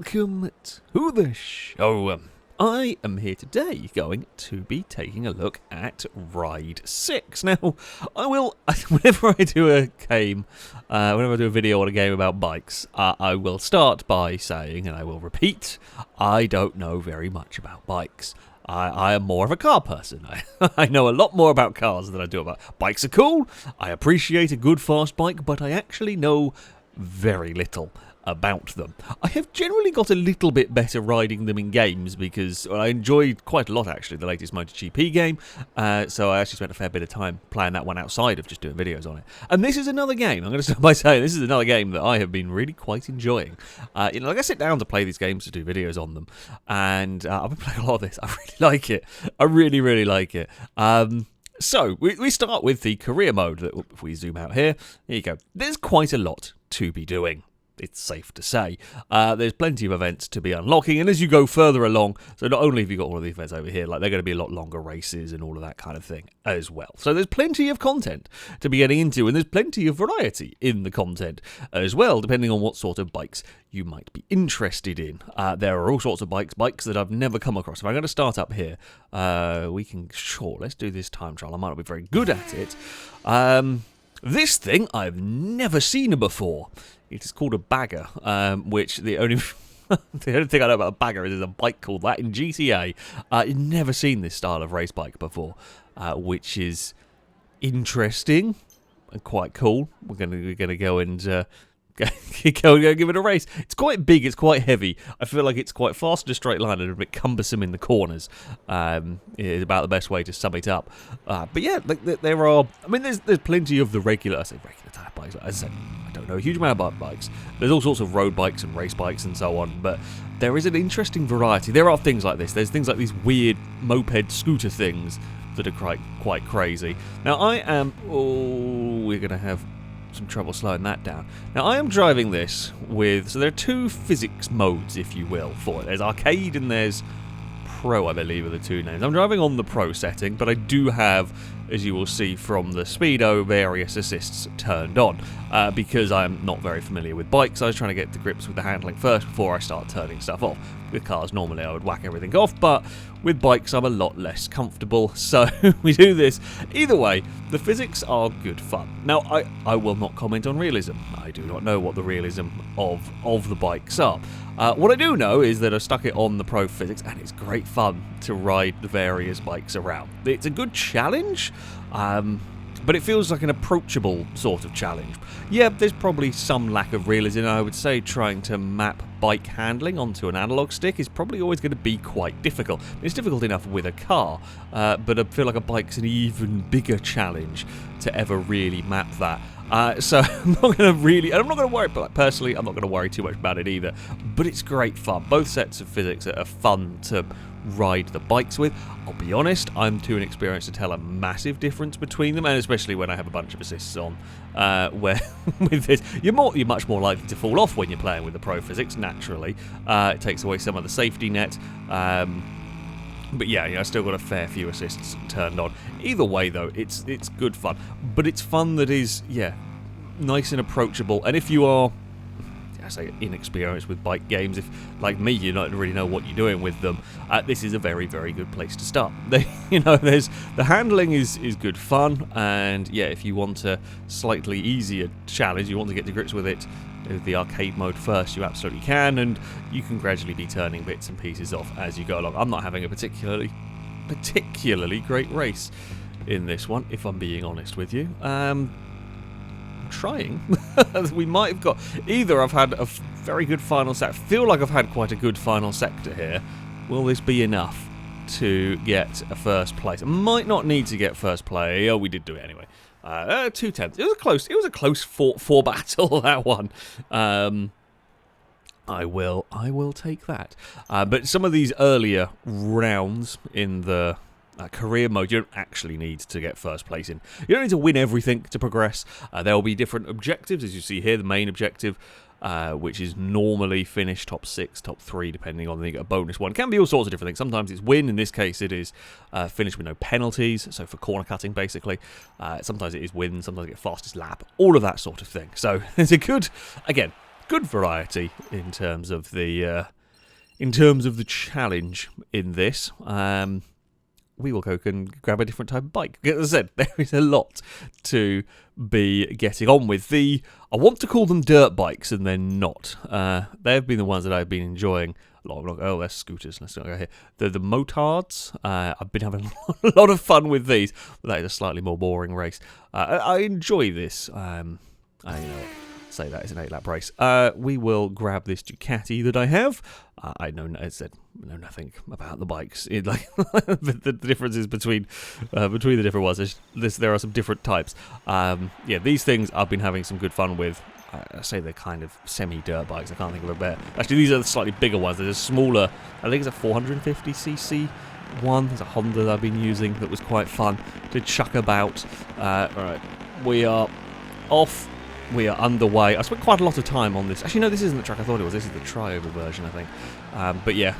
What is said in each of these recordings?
welcome to the show. I am here today going to be taking a look at Ride 6. Now, whenever I do a game, whenever I do a video on a game about bikes, I will start by saying, and I will repeat, I don't know very much about bikes. I am more of a car person. I know a lot more about cars than I do about bikes. Are cool. I appreciate a good fast bike, but I actually know very little about them. I have generally got a little bit better riding them in games because I enjoyed quite a lot actually the latest MotoGP game, so I actually spent a fair bit of time playing that one outside of just doing videos on it. And this is another game, I'm going to start by saying this is another game that I have been really quite enjoying. Like I sit down to play these games to do videos on them, and I've been playing a lot of this. I really like it. I really, really like it. So, we start with the career mode. If we zoom out here you go. There's quite a lot to be doing. It's safe to say. There's plenty of events to be unlocking, and as you go further along, so not only have you got all of the events over here, like they're going to be a lot longer races and all of that kind of thing as well. So there's plenty of content to be getting into, and there's plenty of variety in the content as well, depending on what sort of bikes you might be interested in. There are all sorts of bikes that I've never come across. If I'm going to start up here, let's do this time trial. I might not be very good at it. This thing I've never seen before. It is called a bagger, which the only thing I know about a bagger is there's a bike called that in GTA. I've never seen this style of race bike before, which is interesting and quite cool. We're gonna go and go give it a race. It's quite big, it's quite heavy. I feel like it's quite fast in a straight line and a bit cumbersome in the corners. Is about the best way to sum it up. But yeah, there are. I mean, there's plenty of the regular type bikes. As I said, I don't know a huge amount about bikes. There's all sorts of road bikes and race bikes and so on. But there is an interesting variety. There are things like this. There's things like these weird moped scooter things that are quite crazy. Now we're gonna have some trouble slowing that down. Now I am driving this so there are two physics modes, if you will, for it. There's arcade and there's pro, I believe are the two names. I'm driving on the pro setting, but I do have, as you will see from the speedo, various assists turned on because I'm not very familiar with bikes. I was trying to get to grips with the handling first before I start turning stuff off. With cars normally I would whack everything off, but with bikes I'm a lot less comfortable, so we do this. Either way, the physics are good fun. Now I will not comment on realism. I do not know what the realism of the bikes are. What I do know is that I stuck it on the pro physics and it's great fun to ride the various bikes around. It's a good challenge, but it feels like an approachable sort of challenge. Yeah, there's probably some lack of realism. I would say trying to map bike handling onto an analog stick is probably always going to be quite difficult. It's difficult enough with a car, but I feel like a bike's an even bigger challenge to ever really map that. So I'm not going to worry, but personally, I'm not going to worry too much about it either. But it's great fun. Both sets of physics are fun to ride the bikes with. I'll be honest, I'm too inexperienced to tell a massive difference between them, and especially when I have a bunch of assists on, where with this, you're much more likely to fall off when you're playing with the pro physics, naturally. It takes away some of the safety net. But yeah, I still got a fair few assists turned on. Either way, though, it's good fun. But it's fun that is, nice and approachable. And if you are, I say, inexperienced with bike games, if, like me, you don't really know what you're doing with them, this is a very, very good place to start. There's the handling is good fun, and yeah, if you want a slightly easier challenge, you want to get to grips with it, the arcade mode first, you absolutely can, and you can gradually be turning bits and pieces off as you go along. I'm not having a particularly great race in this one, if I'm being honest with you. I'm trying. We might have got either. I've had a very good final sector. I feel like I've had quite a good final sector here. Will this be enough to get a first place? I might not need to get first place. Oh, we did do it anyway. 2/10. It was a close four battle, that one. I will take that. But some of these earlier rounds in the career mode, you don't actually need to get first place in. You don't need to win everything to progress. There will be different objectives, as you see here. The main objective, which is normally finish top 6, top 3, depending on a bonus one. It can be all sorts of different things. Sometimes it's win. In this case, it is finish with no penalties, so for corner cutting, basically. Sometimes it is win. Sometimes you get fastest lap. All of that sort of thing. So there's a good variety in terms of the in terms of the challenge in this, we will go and grab a different type of bike. As I said, there is a lot to be getting on with. I want to call them dirt bikes, and they're not. They've been the ones that I've been enjoying a lot. Oh, they're scooters. Let's not go here. They're the motards. I've been having a lot of fun with these. But that is a slightly more boring race. I enjoy this. Say that is an 8-lap race. We will grab this Ducati that I have. I know nothing about the bikes. The differences between the different ones. There are some different types. These things I've been having some good fun with. I say they're kind of semi-dirt bikes. I can't think of a better. Actually, these are the slightly bigger ones. They're smaller. I think it's a 450cc one. There's a Honda that I've been using that was quite fun to chuck about. Alright, we are off. We are underway. I spent quite a lot of time on this. Actually, no, this isn't the track I thought it was. This is the tri-over version, I think. But yeah,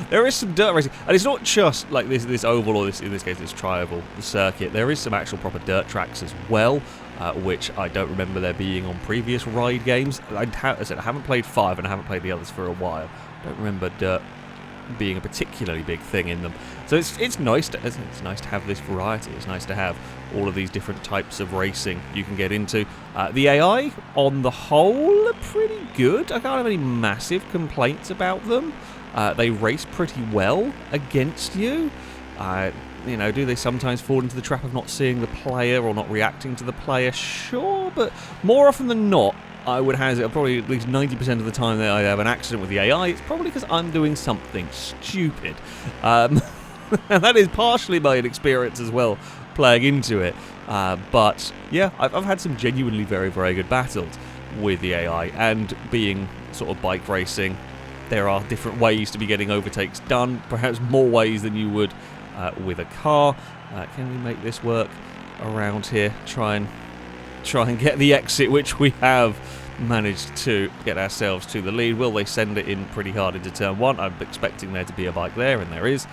there is some dirt racing. And it's not just like this oval, or in this case, this tri-oval circuit. There is some actual proper dirt tracks as well, which I don't remember there being on previous ride games. I haven't played 5, and I haven't played the others for a while. I don't remember dirt being a particularly big thing in them. So it's nice to have this variety. It's nice to have all of these different types of racing you can get into. The AI, on the whole, are pretty good. I can't have any massive complaints about them. They race pretty well against you. Do they sometimes fall into the trap of not seeing the player or not reacting to the player? Sure, but more often than not, I would hazard probably at least 90% of the time that I have an accident with the AI, it's probably because I'm doing something stupid. And that is partially my inexperience as well, playing into it. But yeah, I've had some genuinely very, very good battles with the AI, and being sort of bike racing, there are different ways to be getting overtakes done, perhaps more ways than you would with a car. Can we make this work around here? Try and get the exit, which we have managed to get ourselves to the lead. Will they send it in pretty hard into turn 1? I'm expecting there to be a bike there, and there is.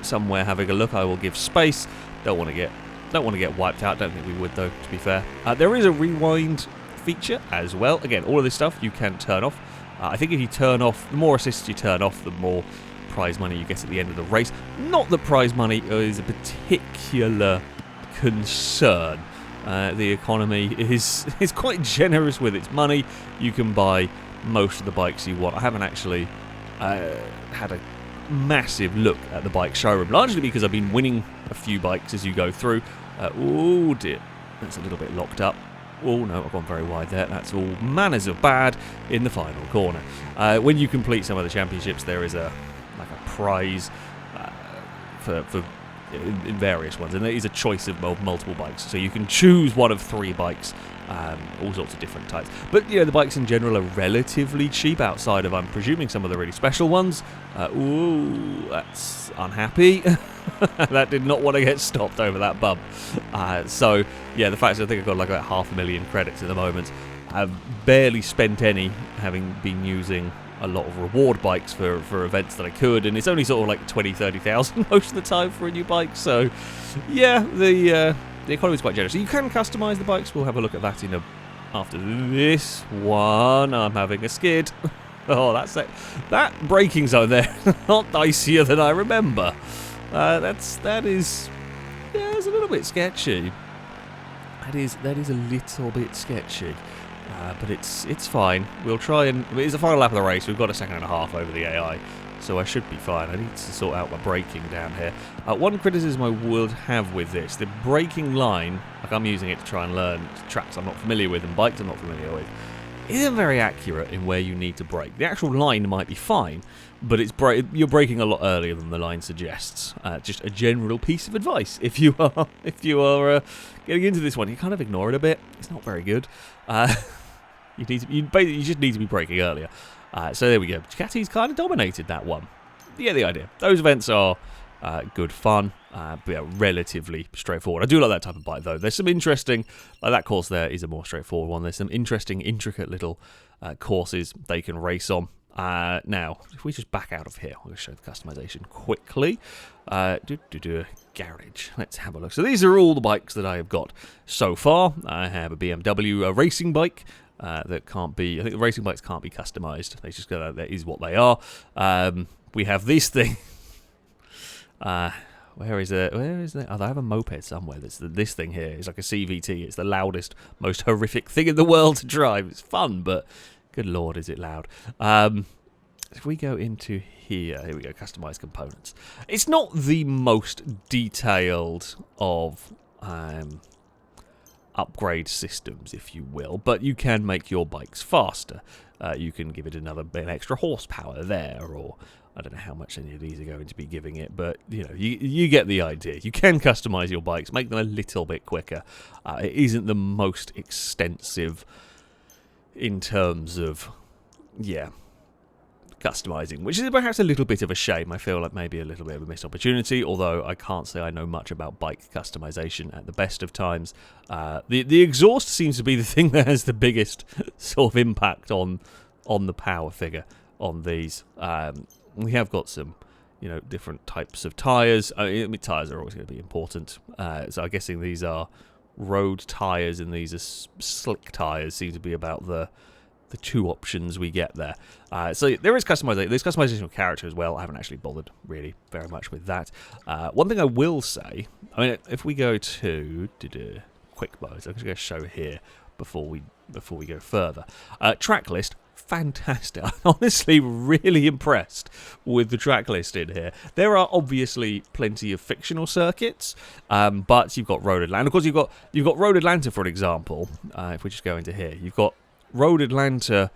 Somewhere having a look. I will give space. Don't want to get wiped out. Don't think we would, though, to be fair. There is a rewind feature as well. Again, all of this stuff you can turn off. I think if you turn off, the more assists you turn off, the more prize money you get at the end of the race. Not that prize money is a particular concern. The economy is quite generous with its money. You can buy most of the bikes you want. I haven't actually had a massive look at the bike showroom, largely because I've been winning a few bikes as you go through. Oh dear, that's a little bit locked up. Oh no, I've gone very wide there. That's all manners of bad in the final corner. When you complete some of the championships, there is a prize for in various ones, and there is a choice of multiple bikes, so you can choose one of 3 bikes, all sorts of different types. But the bikes in general are relatively cheap, outside of, I'm presuming, some of the really special ones. Ooh, that's unhappy. That did not want to get stopped over that bump. So yeah, the fact is I think I've got like about 500,000 credits at the moment. I've barely spent any, having been using a lot of reward bikes for events that I could, and it's only sort of like 20,000-30,000 most of the time for a new bike. So yeah, the economy is quite generous. So you can customize the bikes. We'll have a look at that after this one. I'm having a skid. Oh, that's it. That braking zone there, not icier than I remember. That is it's a little bit sketchy. That is a little bit sketchy. But it's fine. We'll try and... It's the final lap of the race. We've got a second and a half over the AI, so I should be fine. I need to sort out my braking down here. One criticism I would have with this, the braking line, like I'm using it to try and learn tracks I'm not familiar with and bikes I'm not familiar with, isn't very accurate in where you need to brake. The actual line might be fine, but you're braking a lot earlier than the line suggests. Just a general piece of advice. If you are getting into this one, you kind of ignore it a bit. It's not very good. You just need to be braking earlier. So there we go. Ducati's kind of dominated that one. Yeah, the idea. Those events are good fun, but yeah, relatively straightforward. I do like that type of bike, though. There's some interesting... Like that course there is a more straightforward one. There's some interesting, intricate little courses they can race on. Now, if we just back out of here, we'll show the customization quickly. Garage. Let's have a look. So these are all the bikes that I have got so far. I have a BMW racing bike, that can't be. I think the racing bikes can't be customized. They just go, that is what they are. We have this thing. Where is it? Where is it? Oh, I have a moped somewhere. This thing here is like a CVT. It's the loudest, most horrific thing in the world to drive. It's fun, but good lord, is it loud. If we go into here we go, customize components. It's not the most detailed of upgrade systems, if you will, but you can make your bikes faster. You can give it an extra horsepower there, or I don't know how much any of these are going to be giving it, but you know, you get the idea. You can customize your bikes, make them a little bit quicker. It isn't the most extensive in terms of, customizing, which is perhaps a little bit of a shame. I feel like maybe a little bit of a missed opportunity, although I can't say I know much about bike customization at the best of times. The exhaust seems to be the thing that has the biggest sort of impact on the power figure on these. We have got some, different types of tyres. Tyres are always going to be important. So I'm guessing these are road tyres and these are slick tyres. Seem to be about the two options we get there. So there is customization. There's customization of character as well. I haven't actually bothered really very much with that. One thing I will say, if we go to quick modes, I'm just going to show here before we go further. Track list. Fantastic. I'm honestly really impressed with the track list in here. There are obviously plenty of fictional circuits, but you've got Road Atlanta. Of course, you've got Road Atlanta, for an example. If we just go into here, you've got Road Atlanta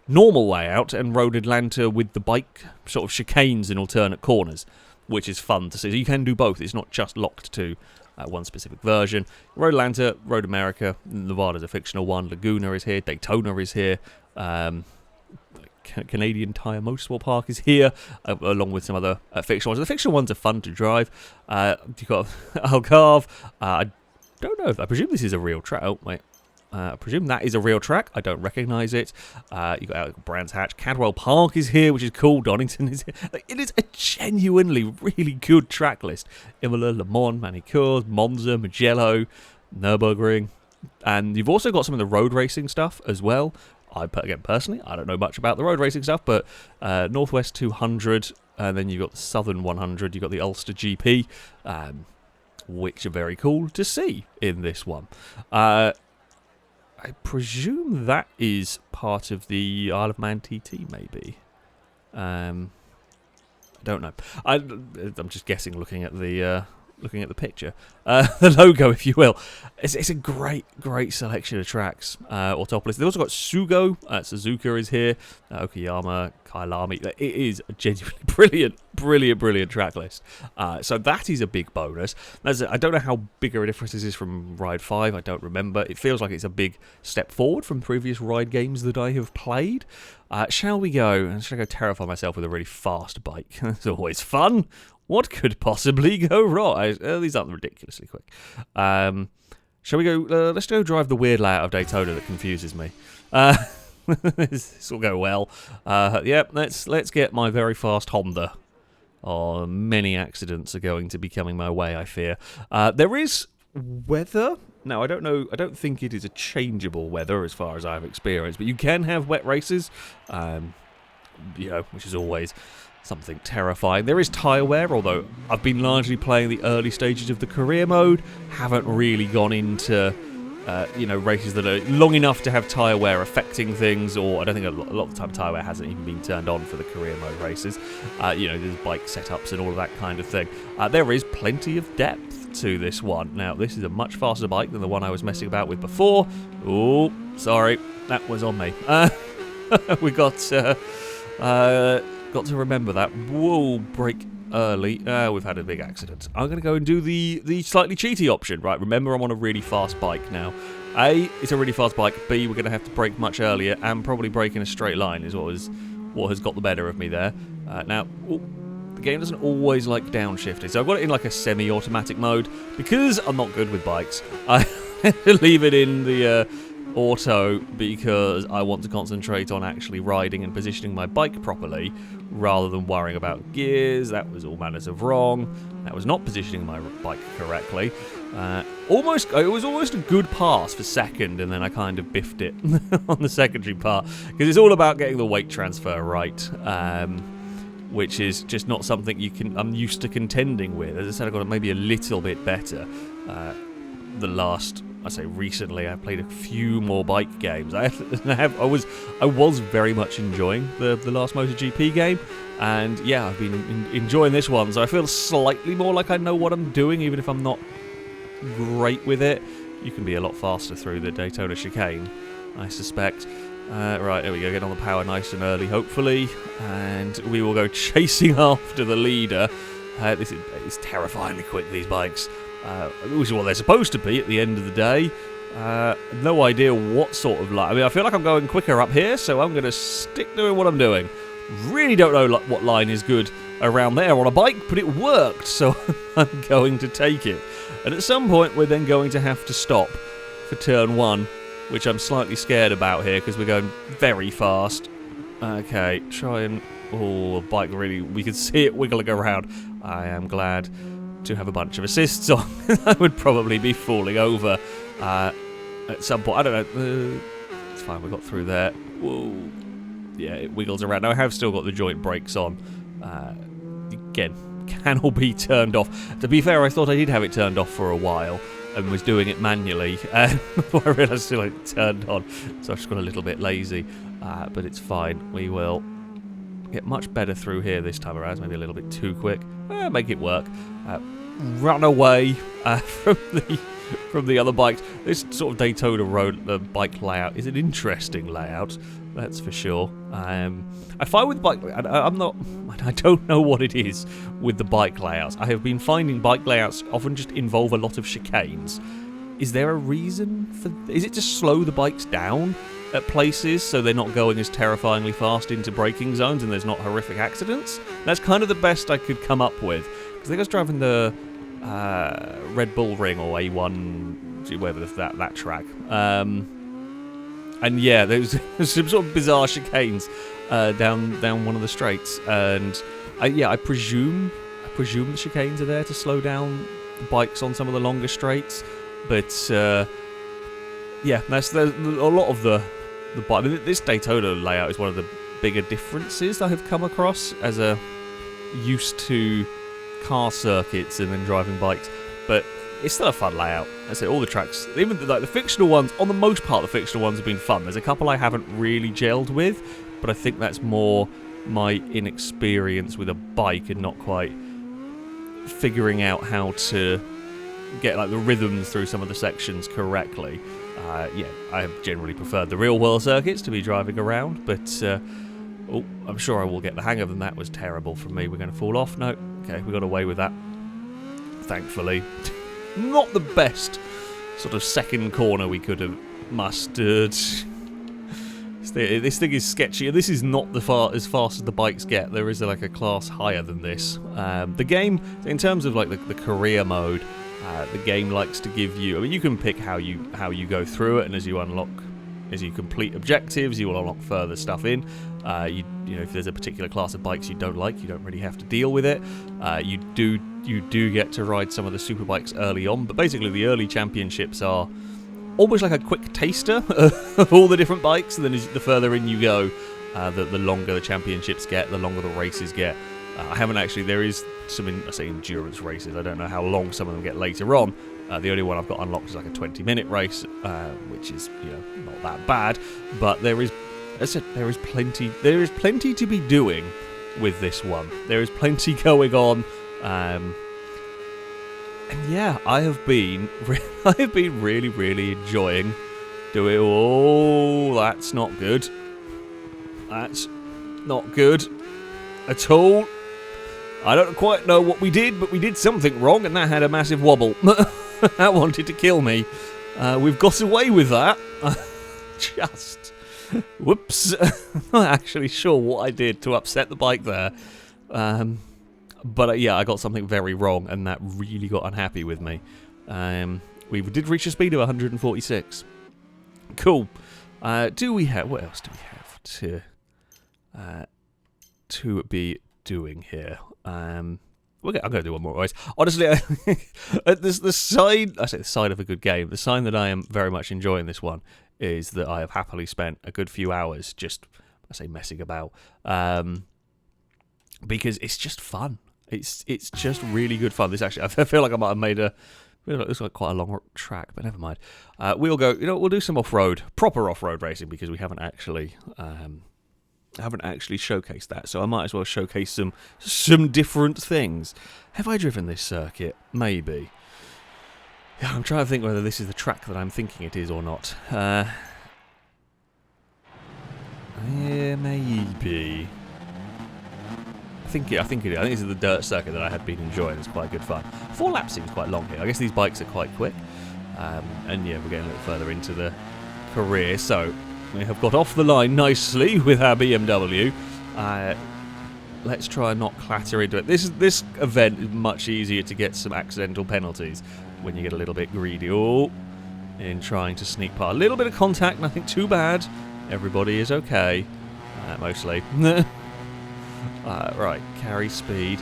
normal layout and Road Atlanta with the bike sort of chicanes in alternate corners, which is fun to see. So you can do both. It's not just locked to one specific version. Road Atlanta, Road America, Nevada's a fictional one. Laguna is here. Daytona is here. Canadian Tire Motorsport Park is here, along with some other fictional ones. The fictional ones are fun to drive. You've got Algarve. I don't know. I presume this is a real track. Oh, wait. I presume that is a real track. I don't recognise it. You've got Brands Hatch. Cadwell Park is here, which is cool. Donington is here. It is a genuinely really good track list. Imola, Le Mans, Manicourt, Monza, Mugello, Nürburgring. And you've also got some of the road racing stuff as well. Personally, I don't know much about the road racing stuff, but Northwest 200, and then you've got the Southern 100, you've got the Ulster GP, which are very cool to see in this one. I presume that is part of the Isle of Man TT, maybe. I don't know. I'm just guessing, looking at the picture, the logo, if you will. It's a great selection of tracks. Autopolis. They've also got Sugo. Suzuka is here. Okayama, Kailami. It is a genuinely brilliant track list. So that is a big bonus. I don't know how big a difference this is from Ride 5. I don't remember. It feels like it's a big step forward from previous Ride games that I have played. Shall we go? Should I go terrify myself with a really fast bike? It's always fun. What could possibly go wrong? These aren't ridiculously quick. Shall we go? Let's go drive the weird layout of Daytona that confuses me. This will go well. Let's get my very fast Honda. Oh, many accidents are going to be coming my way, I fear. There is weather. Now, I don't know. I don't think it is a changeable weather as far as I've experienced, but you can have wet races. Which is always something terrifying. There is tyre wear, although I've been largely playing the early stages of the career mode. Haven't really gone into, races that are long enough to have tyre wear affecting things, or I don't think a lot of the time tyre wear hasn't even been turned on for the career mode races. There's bike setups and all of that kind of thing. There is plenty of depth to this one. Now, this is a much faster bike than the one I was messing about with before. Oh, sorry, that was on me. We got to remember that. Whoa, brake early. We've had a big accident. I'm going to go and do the slightly cheaty option. Right, remember I'm on a really fast bike now. A, it's a really fast bike. B, we're going to have to brake much earlier and probably brake in a straight line is what has got the better of me there. Now, the game doesn't always like downshifting, so I've got it in like a semi-automatic mode. Because I'm not good with bikes, I leave it in the auto because I want to concentrate on actually riding and positioning my bike properly rather than worrying about gears. That was all manners of wrong. That was not positioning my bike correctly. It was almost a good pass for second, and then I kind of biffed it on the secondary part, because it's all about getting the weight transfer right, which is just not something I'm used to contending with. As I said, I got it maybe a little bit better. Recently, I played a few more bike games. I was very much enjoying the last MotoGP game, and yeah, I've been enjoying this one. So I feel slightly more like I know what I'm doing, even if I'm not great with it. You can be a lot faster through the Daytona chicane, I suspect. Right, there we go. Get on the power nice and early, hopefully, and we will go chasing after the leader. It's terrifyingly quick, these bikes. Which is what they're supposed to be at the end of the day. No idea what sort of line. I mean, I feel like I'm going quicker up here, so I'm going to stick doing what I'm doing. Really don't know what line is good around there on a bike, but it worked, so I'm going to take it. And at some point, we're then going to have to stop for turn 1, which I'm slightly scared about here, because we're going very fast. Okay, try and... Oh, the bike really... We can see it wiggling around. I am glad to have a bunch of assists on. I would probably be falling over at some point. I don't know. It's fine, we got through there. Whoa. Yeah, it wiggles around. Now, I have still got the joint brakes on. Again, can all be turned off. To be fair, I thought I did have it turned off for a while and was doing it manually before I realised still it turned on. So I just got a little bit lazy, but it's fine. We will get much better through here this time around. Maybe a little bit too quick. Make it work. Run away from the other bikes. This sort of Daytona road bike layout is an interesting layout, that's for sure. I find with bike, I don't know what it is with the bike layouts. I have been finding bike layouts often just involve a lot of chicanes. Is there a reason for? Is it to slow the bikes down at places so they're not going as terrifyingly fast into braking zones and there's not horrific accidents? That's kind of the best I could come up with. Because I was driving the Red Bull Ring or A1, whatever that track. And yeah, there's some sort of bizarre chicanes down one of the straights. And I presume the chicanes are there to slow down the bikes on some of the longer straights. But there's a lot of the bike. I mean, this Daytona layout is one of the bigger differences I have come across as a used to car circuits and then driving bikes, but it's still a fun layout. I say all the tracks, even the fictional ones, on the most part, the fictional ones have been fun. There's a couple I haven't really gelled with, but I think that's more my inexperience with a bike and not quite figuring out how to get the rhythms through some of the sections correctly. I have generally preferred the real world circuits to be driving around, but I'm sure I will get the hang of them. That was terrible from me. We're going to fall off. No. Okay, we got away with that. Thankfully. Not the best sort of second corner we could have mustered. This thing is sketchy. This is not as fast as the bikes get. There is a class higher than this. The game, in terms of the career mode, the game likes to give you... I mean, you can pick how you go through it, and as you complete objectives, you will unlock further stuff in. If there's a particular class of bikes you don't like, you don't really have to deal with it. You do get to ride some of the super bikes early on, but basically the early championships are almost like a quick taster of all the different bikes, and then the further in you go, the longer the championships get, the longer the races get. I haven't actually... There is some endurance races. I don't know how long some of them get later on. The only one I've got unlocked is a 20-minute race, which is not that bad. But there is, as I said, there is plenty to be doing with this one. There is plenty going on, and yeah, I have been really, really enjoying doing. Oh, that's not good. That's not good at all. I don't quite know what we did, but we did something wrong, and that had a massive wobble. That wanted to kill me. We've got away with that. Just... Whoops. I'm not actually sure what I did to upset the bike there. But I got something very wrong, and that really got unhappy with me. We did reach a speed of 146. Cool. What else do we have to be doing here? I'm going to do one more race. Honestly, the side of a good game. The sign that I am very much enjoying this one is that I have happily spent a good few hours just, messing about, because it's just fun. It's just really good fun. This actually, I feel like I might have made a. It's like quite a long track, but never mind. We'll go. We'll do some proper off-road racing, because we haven't actually showcased that. So I might as well showcase some different things. Have I driven this circuit? Maybe. Yeah, I'm trying to think whether this is the track that I'm thinking it is or not. Yeah, maybe. I think it is. I think this is the dirt circuit that I had been enjoying. It's quite good fun. 4 laps seems quite long here. I guess these bikes are quite quick. And yeah, we're getting a little further into the career. So we have got off the line nicely with our BMW. Let's try and not clatter into it. This event is much easier to get some accidental penalties when you get a little bit greedy. Oh, in trying to sneak past. A little bit of contact, nothing too bad. Everybody is okay. Mostly. Right, carry speed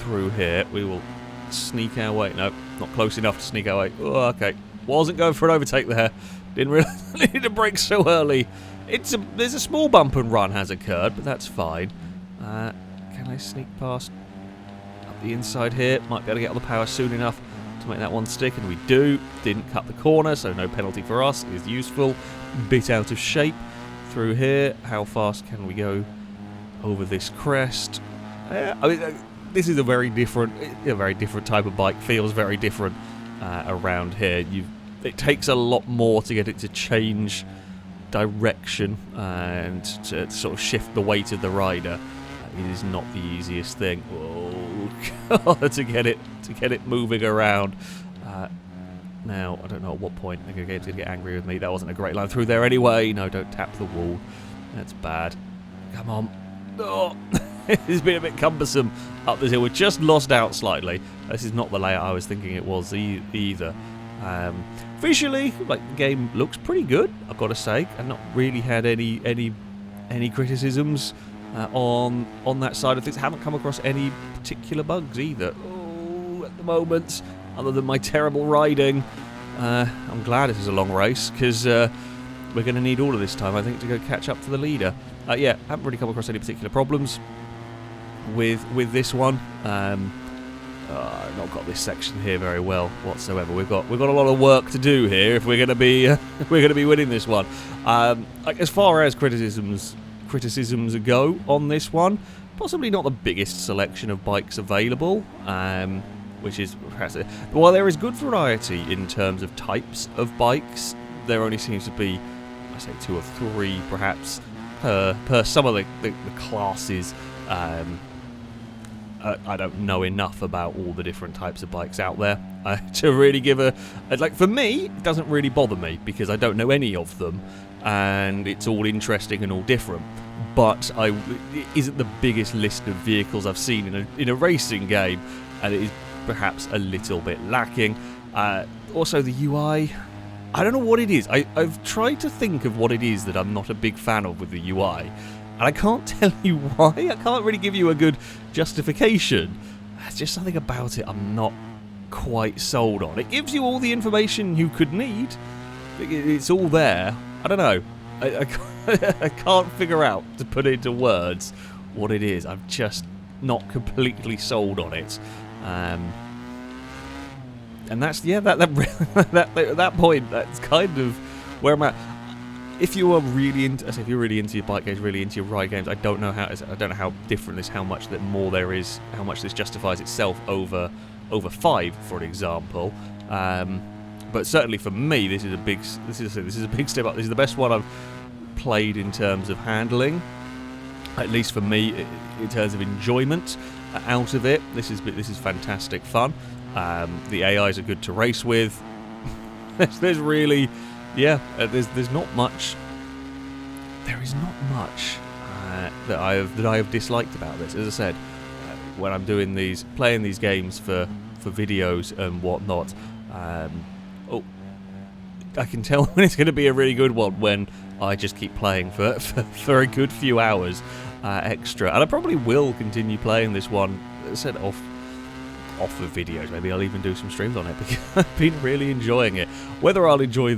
through here. We will sneak our way. No, not close enough to sneak our way. Oh, okay. Wasn't going for an overtake there. Didn't really need to brake so early. There's a small bump and run has occurred, but that's fine. Can I sneak past up the inside here? Might be able to get on the power soon enough to make that one stick, and we do. Didn't cut the corner, so no penalty for us. Is useful. Bit out of shape through here. How fast can we go over this crest? I mean, this is a very different type of bike. Feels very different around here. It takes a lot more to get it to change direction and to sort of shift the weight of the rider. It is not the easiest thing. Oh God, to get it moving around. Now I don't know at what point the game's gonna get angry with me. That wasn't a great line through there anyway. No, don't tap the wall. That's bad. Come on. Oh, it's been a bit cumbersome up this hill. We've just lost out slightly. This is not the layout I was thinking it was either. Visually, like, the game looks pretty good, I've got to say. I've not really had any criticisms on that side of things. I haven't come across any particular bugs either. Oh, at the moment, other than my terrible riding. I'm glad this is a long race, because we're going to need all of this time, I think, to go catch up to the leader. Yeah, haven't really come across any particular problems with this one. Not got this section here very well whatsoever. We've got a lot of work to do here if we're going to be winning this one. Like, as far as criticisms go on this one, possibly not the biggest selection of bikes available, which is perhaps while there is good variety in terms of types of bikes, there only seems to be, I say, 2 or 3 perhaps per some of the classes. I don't know enough about all the different types of bikes out there to really give for me, it doesn't really bother me because I don't know any of them, and it's all interesting and all different. But it isn't the biggest list of vehicles I've seen in a racing game, and it is perhaps a little bit lacking. Also, the UI, I don't know what it is. I've tried to think of what it is that I'm not a big fan of with the UI. And I can't tell you why. I can't really give you a good justification. There's just something about it I'm not quite sold on. It gives you all the information you could need. It's all there. I don't know. I can't figure out, to put it into words, what it is. I'm just not completely sold on it. And that's, yeah, that point, that's kind of where I'm at. If you are really into, if you're really into your bike games, really into your ride games, I don't know how different this, how much that more there is, how much this justifies itself over 5, for example. But certainly for me, this is a big step up. This is the best one I've played in terms of handling, at least for me, in terms of enjoyment out of it. This is fantastic fun. The AIs are good to race with. There's really. Yeah, there's not much. There is not much that I have disliked about this. As I said, when I'm playing these games for videos and whatnot, I can tell when it's going to be a really good one when I just keep playing for a good few hours extra. And I probably will continue playing this one. As I said, off of videos. Maybe I'll even do some streams on it because I've been really enjoying it. Whether I'll enjoy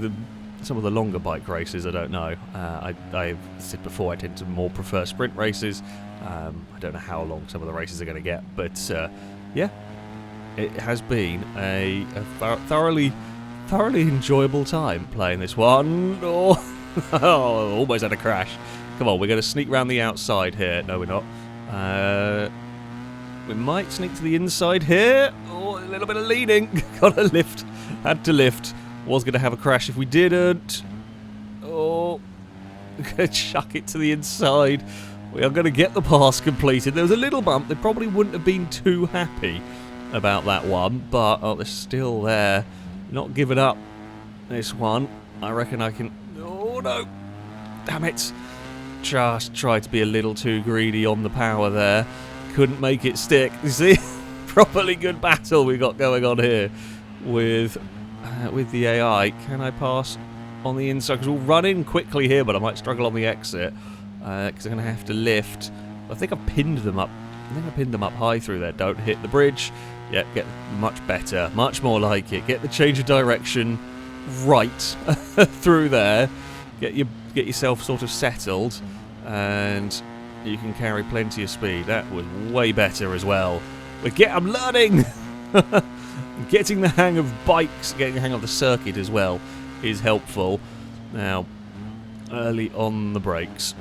some of the longer bike races, I don't know. I've said before I tend to more prefer sprint races. I don't know how long some of the races are going to get, but yeah, it has been a thoroughly enjoyable time playing this one. Oh, almost had a crash. Come on, we're going to sneak round the outside here. No, we're not. We might sneak to the inside here. Oh, a little bit of leaning. Got to lift. Had to lift. Was going to have a crash if we didn't. Oh, going to chuck it to the inside. We are going to get the pass completed. There was a little bump. They probably wouldn't have been too happy about that one, but they're still there. Not giving up this one. I reckon I can... Oh, no. Damn it. Just tried to be a little too greedy on the power there. Couldn't make it stick. You see? Properly good battle we got going on here with the AI. Can I pass on the inside? Because we'll run in quickly here, but I might struggle on the exit. Because I'm going to have to lift. I think I've pinned them up. I think I pinned them up high through there. Don't hit the bridge. Yeah, get much better. Much more like it. Get the change of direction right through there. Get yourself sort of settled. And you can carry plenty of speed. That was way better as well. I'm learning! Getting the hang of bikes, getting the hang of the circuit as well is helpful. Now, early on the brakes.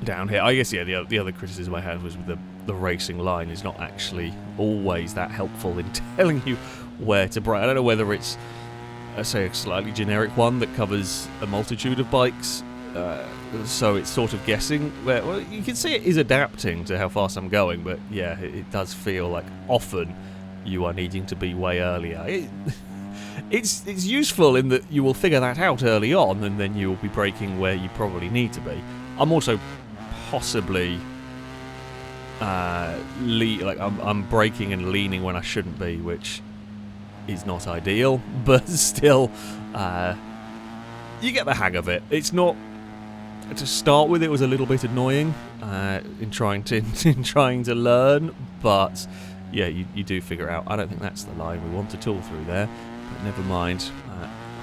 Down here. I guess, yeah, the other criticism I had was with the racing line is not actually always that helpful in telling you where to brake. I don't know whether it's, say, a slightly generic one that covers a multitude of bikes, so it's sort of guessing where. Well, you can see it is adapting to how fast I'm going, but yeah, it does feel like often you are needing to be way earlier. It's useful in that you will figure that out early on, and then you will be braking where you probably need to be. I'm also possibly I'm braking and leaning when I shouldn't be, which is not ideal, but still, you get the hang of it. It's not, to start with, it was a little bit annoying in trying to learn, but yeah, you do figure out. I don't think that's the line we want to tool through there, but never mind.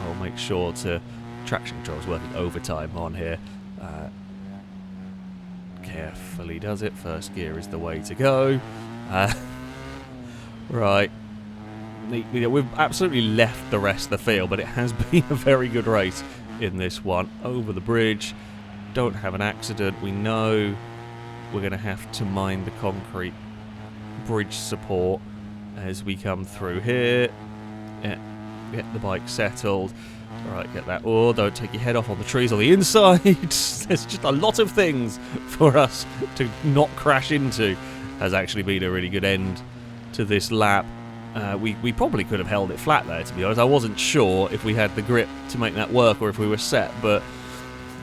I'll make sure to traction control's working overtime on here. Carefully does it. First gear is the way to go. Right. We've absolutely left the rest of the field, but it has been a very good race in this one. Over the bridge. Don't have an accident. We know we're going to have to mind the concrete bridge support as we come through here. Yeah, get the bike settled. Right, get that. Oh, don't take your head off on the trees on the inside. There's just a lot of things for us to not crash into. Has actually been a really good end to this lap. We probably could have held it flat there, to be honest. I wasn't sure if we had the grip to make that work or if we were set, but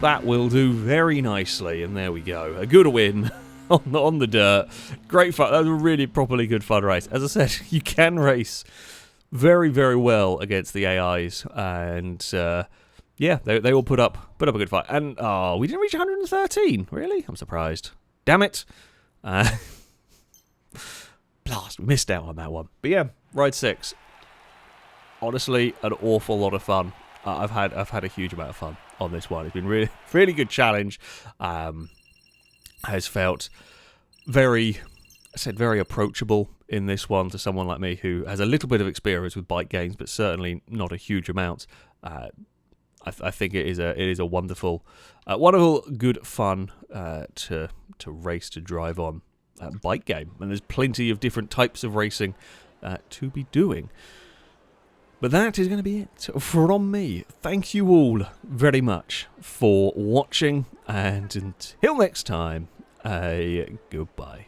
that will do very nicely. And there we go. A good win on the dirt. Great fun. That was a really properly good fun race. As I said, you can race very, very well against the AIs, and yeah, they all put up a good fight. And we didn't reach 113. Really, I'm surprised. Damn it! Blast, we missed out on that one. But yeah, Ride 6. Honestly, an awful lot of fun. I've had a huge amount of fun on this one. It's been really good challenge. Has felt very approachable in this one to someone like me who has a little bit of experience with bike games, but certainly not a huge amount. I think it is a wonderful, good fun to race, to drive on bike game, and there's plenty of different types of racing to be doing. But that is going to be it from me. Thank you all very much for watching, and until next time, goodbye.